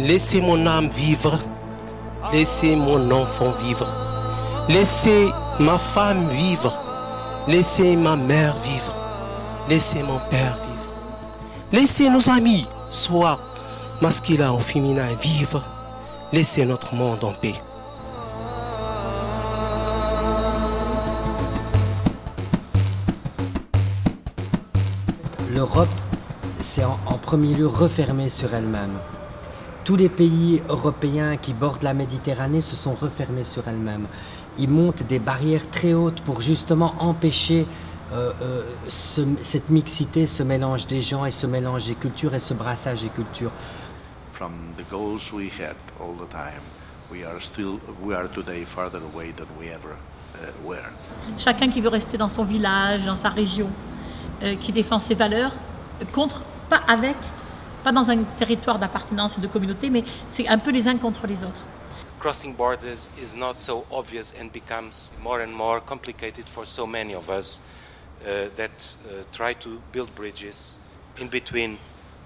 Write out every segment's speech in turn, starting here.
Laissez mon âme vivre. Laissez mon enfant vivre. Laissez ma femme vivre. Laissez ma mère vivre. Laissez mon père vivre. Laissez nos amis, soit masculins ou féminins, vivre. Laissez notre monde en paix. L'Europe s'est en premier lieu refermée sur elle-même. Tous les pays européens qui bordent la Méditerranée se sont refermés sur elles-mêmes. Ils montent des barrières très hautes pour justement empêcher cette mixité, ce mélange des gens et ce mélange des cultures et ce brassage des cultures. From the goals we had all the time, we are today farther away than we ever were. Chacun qui veut rester dans son village, dans sa région, qui défend ses valeurs, contre, pas dans un territoire d'appartenance et de communauté, mais c'est un peu les uns contre les autres. Crossing borders is not so obvious and becomes more and more complicated for so many of us that try to build bridges in between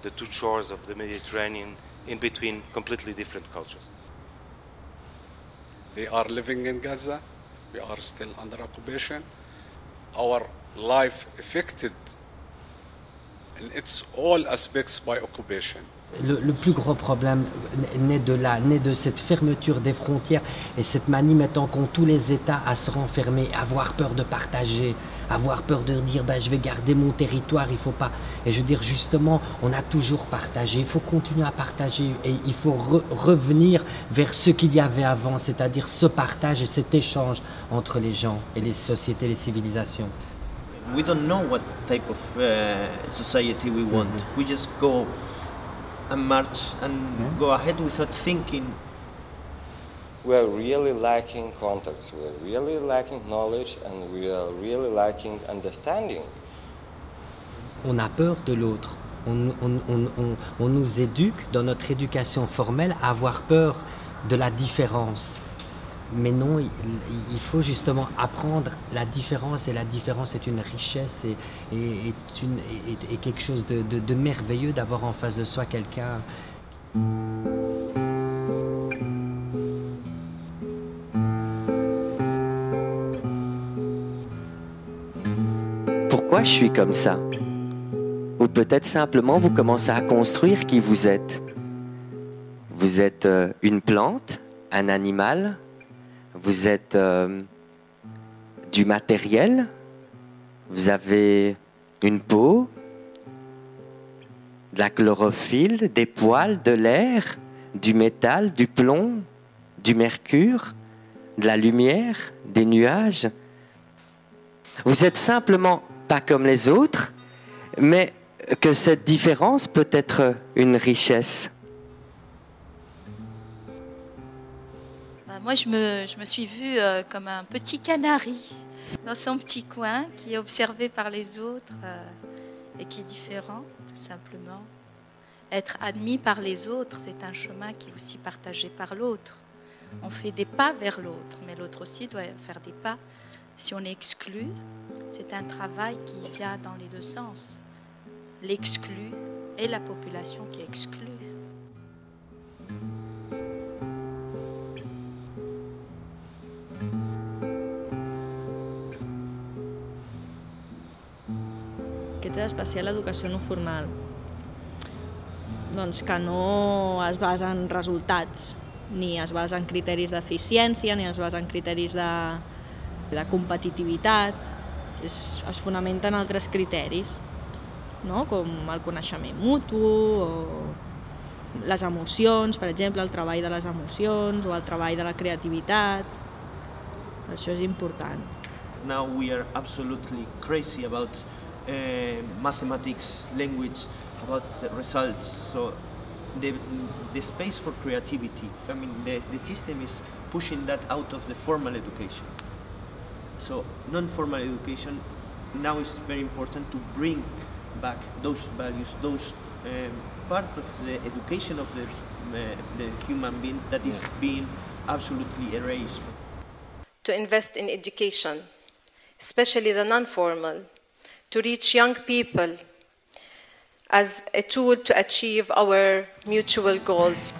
the two shores of the Mediterranean, in between completely different cultures. They are living in Gaza. We are still under occupation. Our life affected in its all aspects by occupation. Le plus gros problème naît de là, naît de cette fermeture des frontières et cette manie mettant en compte tous les États à se renfermer, avoir peur de partager, avoir peur de dire je vais garder mon territoire, il faut pas. Et je veux dire justement, on a toujours partagé, il faut continuer à partager et il faut revenir vers ce qu'il y avait avant, c'est-à-dire ce partage et cet échange entre les gens et les sociétés, les civilisations. We don't know what type of society we want. We just go and march and go ahead without thinking. We are really lacking contacts, we are really lacking knowledge, and we are really lacking understanding. On a peur de l'autre. On nous éduque dans notre éducation formelle à avoir peur de la différence. Mais non, il faut justement apprendre la différence, et la différence est une richesse et quelque chose de merveilleux d'avoir en face de soi quelqu'un. Pourquoi je suis comme ça? Ou peut-être simplement vous commencez à construire qui vous êtes. Vous êtes une plante, un animal. Vous êtes du matériel, vous avez une peau, de la chlorophylle, des poils, de l'air, du métal, du plomb, du mercure, de la lumière, des nuages. Vous êtes simplement pas comme les autres, mais que cette différence peut être une richesse. Moi, je me suis vue comme un petit canari dans son petit coin qui est observé par les autres et qui est différent, tout simplement. Être admis par les autres, c'est un chemin qui est aussi partagé par l'autre. On fait des pas vers l'autre, mais l'autre aussi doit faire des pas. Si on est exclu, c'est un travail qui vient dans les deux sens. L'exclu et la population qui est exclue. Què té d'especial l'educació no formal? Doncs que no es basa en resultats, ni es basa en criteris d'eficiència, ni es basa en criteris de competitivitat. Es fonamenta en altres criteris, no? Com el coneixement mutu, o les emocions, per exemple, el treball de les emocions, o el treball de la creativitat. Això és important. Now we are absolutely crazy about mathematics, language, about results. So the space for creativity, I mean, the system is pushing that out of the formal education. So non-formal education now is very important to bring back those values, those part of the education of the human being that is being absolutely erased. To invest in education, especially the non-formal, to reach young people as a tool to achieve our mutual goals.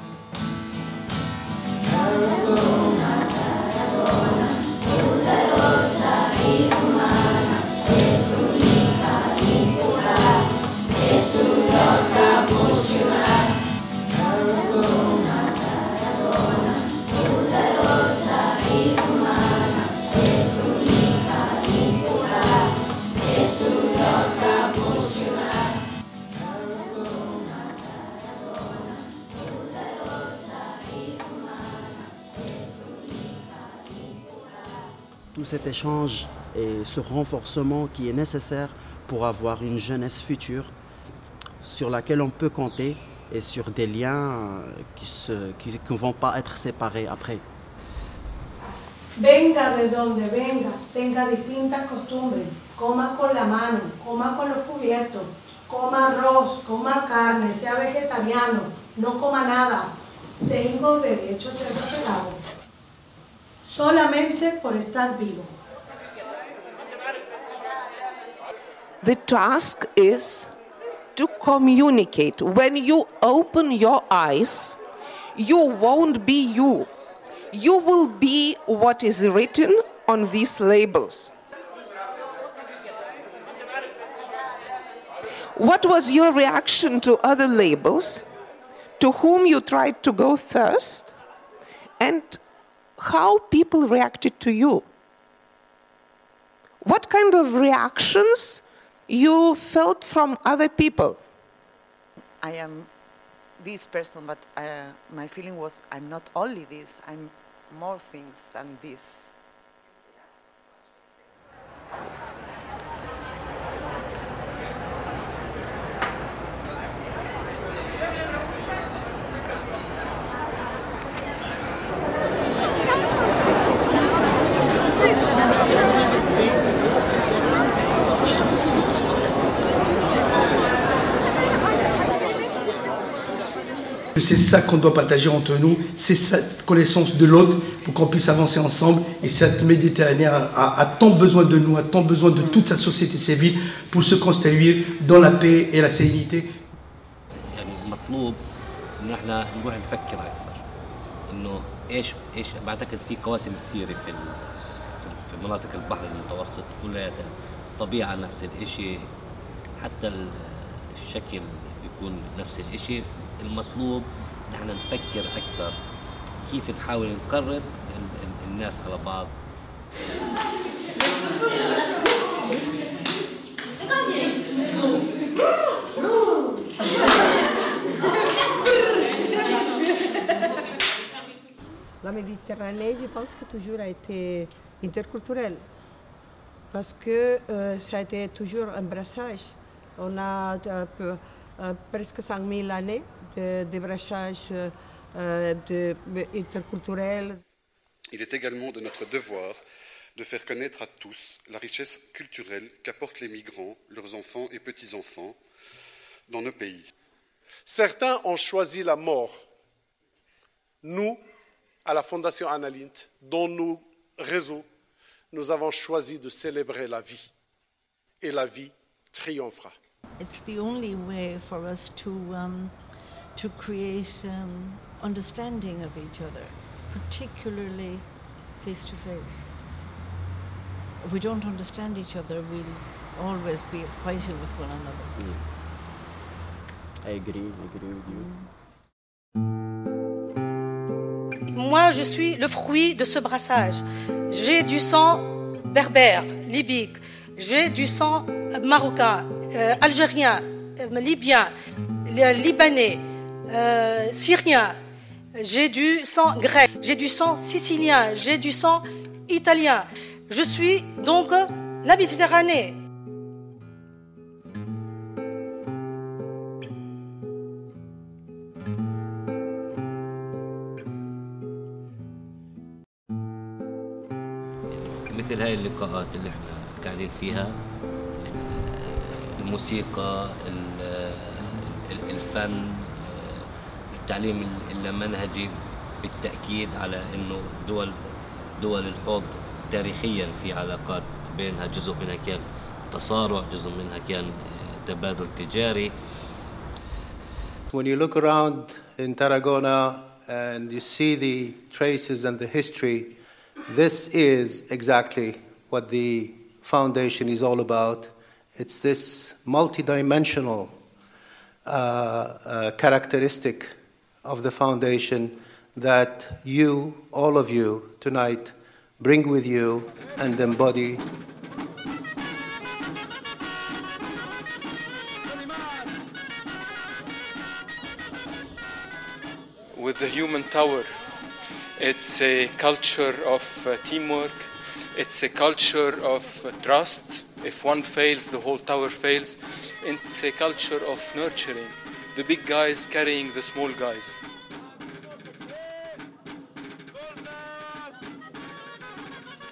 tout cet échange et ce renforcement qui est nécessaire pour avoir une jeunesse future sur laquelle on peut compter et sur des liens qui ne vont pas être séparés après. Venga de donde venga, tenga distintas costumbres, coma con la mano, coma con los cubiertos, coma arroz, coma carne, sea vegetariano, no coma nada. Tengo derecho a ser respetado, solamente por estar vivo. The task is to communicate. When you open your eyes, you won't be you. You will be what is written on these labels. What was your reaction to other labels? To whom you tried to go first? And how people reacted to you? What kind of reactions you felt from other people? I am this person, but my feeling was I'm not only this, I'm more things than this. C'est ça qu'on doit partager entre nous, c'est cette connaissance de l'autre pour qu'on puisse avancer ensemble. Et cette Méditerranée a tant besoin de nous, a tant besoin de toute sa société civile pour se construire dans la paix et la sérénité. مطلوب إنه إحنا نروح نفكر أكثر إنه إيش بعتقد في قواسم كثيرة في مناطق البحر المتوسط كلها طبيعة نفس الإشي حتى الشكل بيكون نفس الإشي. المطلوب نحن نفكر أكثر كيف نحاول نقرب الناس على بعض. La Méditerranée, je pense que toujours a été interculturelle parce que ça a été toujours un brassage. On a presque 5000 années de brassage interculturel. Il est également de notre devoir de faire connaître à tous la richesse culturelle qu'apportent les migrants, leurs enfants et petits-enfants dans nos pays. Certains ont choisi la mort. Nous, à la Fondation Annalint, dans nos réseaux, nous avons choisi de célébrer la vie. Et la vie triomphera. It's the only way for us to create understanding of each other, particularly face to face. If we don't understand each other, we'll always be fighting with one another. I agree with you. Moi, je suis le fruit de ce brassage. J'ai du sang berbère, libyque, j'ai du sang marocain, algérien, libyen, libanais, syrien, j'ai du sang grec, j'ai du sang sicilien, j'ai du sang italien. Je suis donc la Méditerranée. مثل هاي اللقاءات اللي احنا قاعدين فيها الموسيقى الفن التعليم اللامنهجي بالتأكيد على انه دول الحوض تاريخيا في علاقات بينها جزء منها كان تصارع جزء منها كان تبادل تجاري. When you look around in Tarragona and you see the traces and the history, this is exactly what the foundation is all about. It's this multidimensional characteristic of the foundation that you, all of you, tonight bring with you and embody. With the Human Tower, it's a culture of teamwork, It's a culture of trust. If one fails, the whole tower fails. It's a culture of nurturing. The big guys carrying the small guys.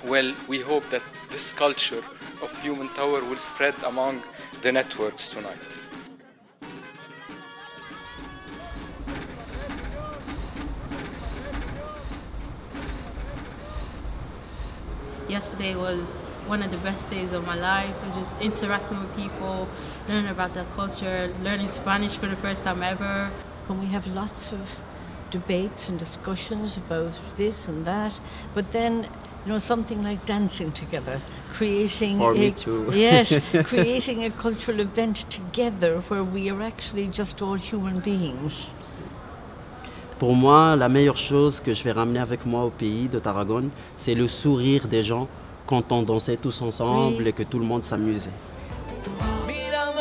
Well, we hope that this culture of human tower will spread among the networks tonight. Yesterday was one of the best days of my life. I was just interacting with people, learning about their culture, learning Spanish for the first time ever. And we have lots of debates and discussions about this and that, but then, you know, something like dancing together, creating creating a cultural event together where we are actually just all human beings. Pour moi, la meilleure chose que je vais ramener avec moi au pays de Tarragone, c'est le sourire des gens quand on dansait tous ensemble et que tout le monde s'amusait. Mira